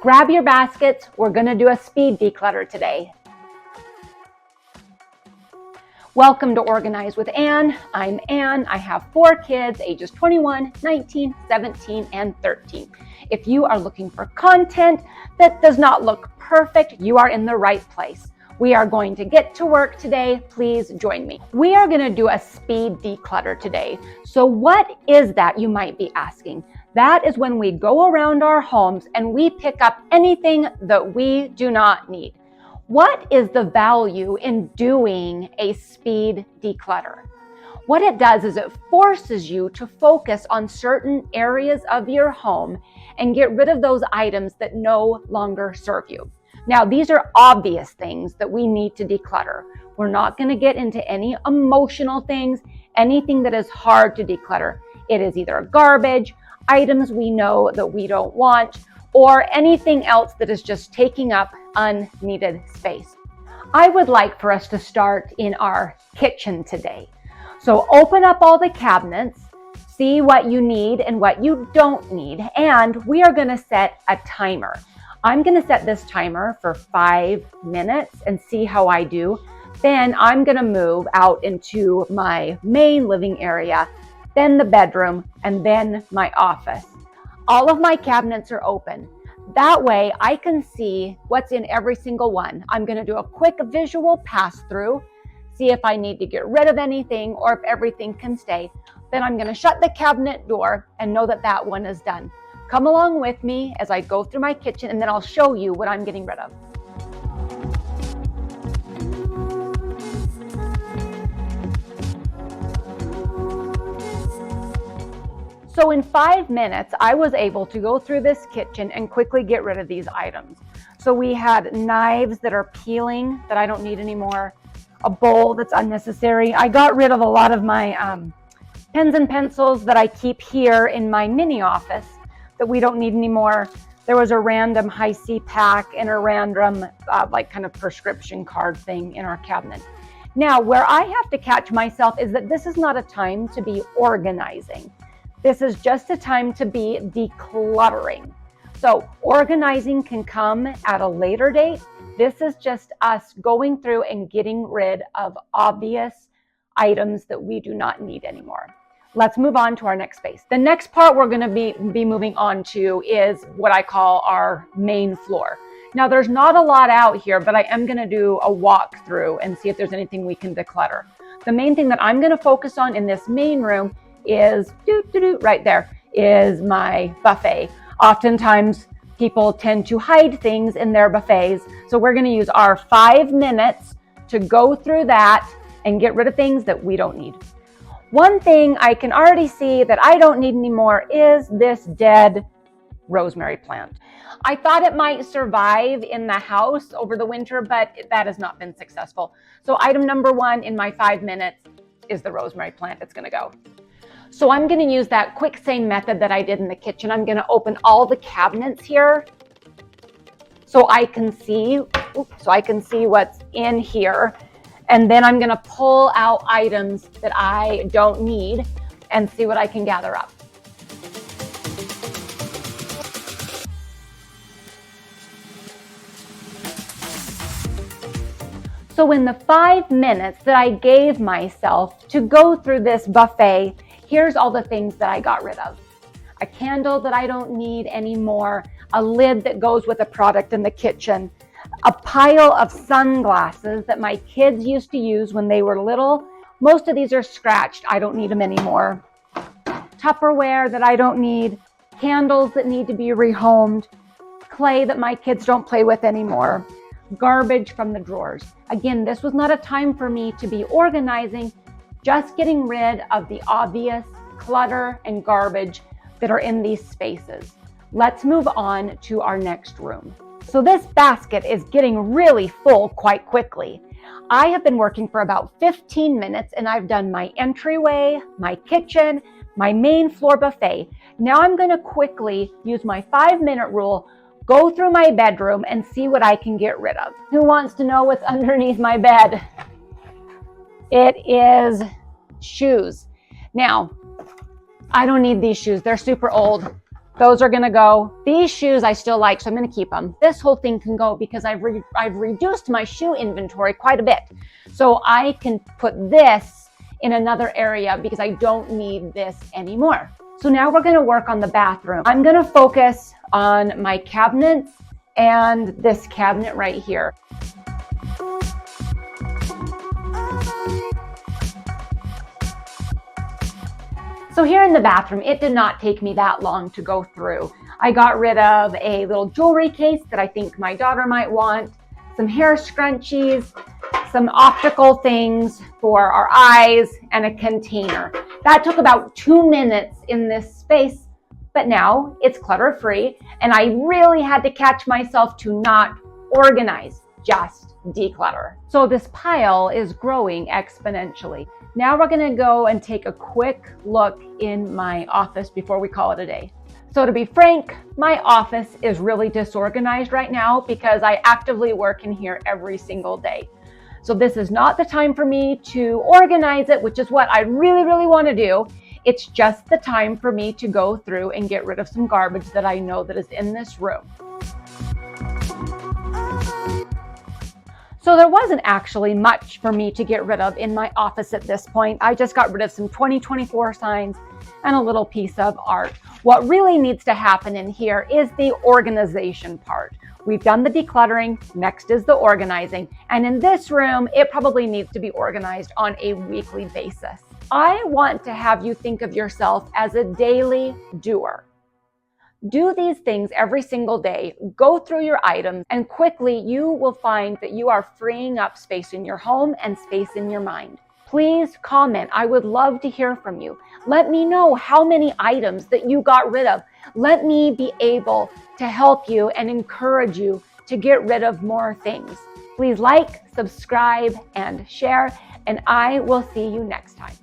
Grab your baskets. We're going to do a speed declutter today. Welcome to Organize with Ann. I'm Ann. I have 4 kids, ages 21, 19, 17, and 13. If you are looking for content that does not look perfect, you are in the right place. We are going to get to work today. Please join me. We are going to do a speed declutter today. So what is that, you might be asking? That is when we go around our homes and we pick up anything that we do not need. What is the value in doing a speed declutter? What it does is it forces you to focus on certain areas of your home and get rid of those items that no longer serve you. Now, these are obvious things that we need to declutter. We're not going to get into any emotional things, anything that is hard to declutter. It is either garbage, items we know that we don't want, or anything else that is just taking up unneeded space. I would like for us to start in our kitchen today. So open up all the cabinets, see what you need and what you don't need, and we are going to set a timer. I'm going to set this timer for 5 minutes and see how I do. Then I'm going to move out into my main living area, then the bedroom, and then my office. All of my cabinets are open. That way I can see what's in every single one. I'm going to do a quick visual pass through, see if I need to get rid of anything or if everything can stay. Then I'm going to shut the cabinet door and know that that one is done. Come along with me as I go through my kitchen and then I'll show you what I'm getting rid of. So in 5 minutes, I was able to go through this kitchen and quickly get rid of these items. So we had knives that are peeling that I don't need anymore, a bowl that's unnecessary. I got rid of a lot of my pens and pencils that I keep here in my mini office that we don't need anymore. There was a random Hi-C pack and a random kind of prescription card thing in our cabinet. Now, where I have to catch myself is that this is not a time to be organizing. This is just a time to be decluttering. So organizing can come at a later date. This is just us going through and getting rid of obvious items that we do not need anymore. Let's move on to our next space. The next part we're going to be moving on to is what I call our main floor. Now, there's not a lot out here, but I am going to do a walkthrough and see if there's anything we can declutter. The main thing that I'm going to focus on in this main room is right there is my buffet. Oftentimes people tend to hide things in their buffets. So we're going to use our 5 minutes to go through that and get rid of things that we don't need. One thing I can already see that I don't need anymore is this dead rosemary plant. I thought it might survive in the house over the winter, but that has not been successful. So item number 1 in my 5 minutes is the rosemary plant. It's going to go. So I'm going to use that quick same method that I did in the kitchen. I'm going to open all the cabinets here so I can see what's in here. And then I'm going to pull out items that I don't need and see what I can gather up. So in the 5 minutes that I gave myself to go through this buffet, here's all the things that I got rid of. A candle that I don't need anymore, a lid that goes with a product in the kitchen, a pile of sunglasses that my kids used to use when they were little. Most of these are scratched. I don't need them anymore. Tupperware that I don't need, candles that need to be rehomed, clay that my kids don't play with anymore, garbage from the drawers. Again, this was not a time for me to be organizing, just getting rid of the obvious clutter and garbage that are in these spaces. Let's move on to our next room. So this basket is getting really full quite quickly. I have been working for about 15 minutes and I've done my entryway, my kitchen, my main floor buffet. Now I'm going to quickly use my 5-minute rule, go through my bedroom and see what I can get rid of. Who wants to know what's underneath my bed? It is shoes. Now, I don't need these shoes. They're super old. Those are gonna go. These shoes I still like, so I'm gonna keep them. This whole thing can go because I've reduced my shoe inventory quite a bit. So I can put this in another area because I don't need this anymore. So now we're gonna work on the bathroom. I'm gonna focus on my cabinets and this cabinet right here. So here in the bathroom, it did not take me that long to go through. I got rid of a little jewelry case that I think my daughter might want, some hair scrunchies, some optical things for our eyes, and a container. That took about 2 minutes in this space, but now it's clutter-free, and I really had to catch myself to not organize, just declutter. So this pile is growing exponentially. Now we're gonna go and take a quick look in my office before we call it a day. So to be frank, my office is really disorganized right now because I actively work in here every single day. So this is not the time for me to organize it, which is what I really want to do. It's just the time for me to go through and get rid of some garbage that I know that is in this room. So there wasn't actually much for me to get rid of in my office at this point. I just got rid of some 2024 signs and a little piece of art. What really needs to happen in here is the organization part. We've done the decluttering, next is the organizing. And in this room, it probably needs to be organized on a weekly basis. I want to have you think of yourself as a daily doer. Do these things every single day, go through your items, and quickly you will find that you are freeing up space in your home and space in your mind. Please comment. I would love to hear from you. Let me know how many items that you got rid of. Let me be able to help you and encourage you to get rid of more things. Please like, subscribe, and share, and I will see you next time.